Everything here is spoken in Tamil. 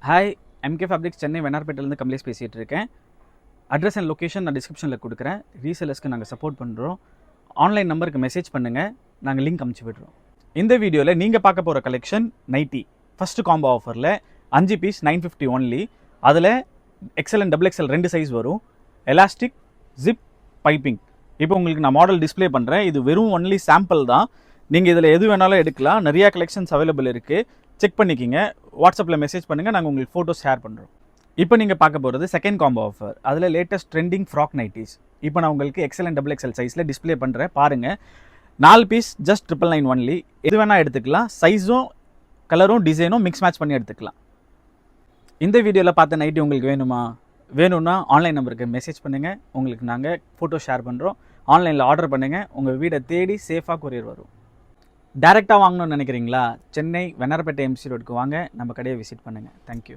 ஹாய், எம்கே ஃபேப்ரிக்ஸ் சென்னை வெண்ணார்பேட்டையிலேருந்து கமலேஷ் பேசிகிட்டு இருக்கேன். அட்ரஸ் அண்ட் லொக்கேஷன் நான் டிஸ்கிரிப்ஷனில் கொடுக்குறேன். ரீசேலர்ஸ்க்கு நாங்கள் சப்போர்ட் பண்ணுறோம். ஆன்லைன் நம்பருக்கு மெசேஜ் பண்ணுங்கள், நாங்கள் லிங்க் அமுச்சு விடுறோம். இந்த வீடியோவில் நீங்கள் பார்க்க போகிற கலெக்ஷன் நைட்டி ஃபஸ்ட்டு காம்போ ஆஃபரில் 5 பீஸ் 950 ஒன்லி. அதில் XL and double XL 2 size வரும். Elastic zip piping. இப்போ உங்களுக்கு நான் மாடல் டிஸ்பிளே பண்ணுறேன். இது வெறும் ஒன்லி சாம்பிள் தான். நீங்கள் இதில் எது வேணாலும் எடுக்கலாம். நிறையா கலெக்ஷன்ஸ் அவைலபிள் இருக்குது. செக் பண்ணிக்கிங்க. வாட்ஸ்அப்பில் மெசேஜ் பண்ணுங்கள், நாங்கள் உங்களுக்கு ஃபோட்டோஸ் ஷேர் பண்ணுறோம். இப்போ நீங்கள் பார்க்க போகிறது செகண்ட் காம்போ ஆஃபர். அதில் லேட்டஸ்ட் ட்ரெண்டிங் ஃப்ராக் நைட்டிஸ். இப்போ நான் உங்களுக்கு எக்ஸல் அண்ட் டபுள் எக்ஸல் சைஸில் டிஸ்பிளே பண்ணுறேன், பாருங்கள். 4 பீஸ் ஜஸ்ட் 999 ஒன்லி. எது வேணால் எடுத்துக்கலாம். சைஸும் கலரும் டிசைனும் மிக்ஸ் மேட்ச் பண்ணி எடுத்துக்கலாம். இந்த வீடியோவில் பார்த்த நைட்டி உங்களுக்கு வேணும்னா ஆன்லைன் நம்பருக்கு மெசேஜ் பண்ணுங்கள், உங்களுக்கு நாங்கள் ஃபோட்டோ ஷேர் பண்ணுறோம். ஆன்லைனில் ஆர்டர் பண்ணுங்கள், உங்கள் வீடை தேடி சேஃபாக கொரியர் வரும். டேரெக்டாக வாங்கணும்னு நினைக்கிறீங்களா? சென்னை வெண்ணார்பேட்டை எம்சி ரோடுக்கு வாங்க, நம்ம கடையை விசிட் பண்ணுங்கள். தேங்க்யூ.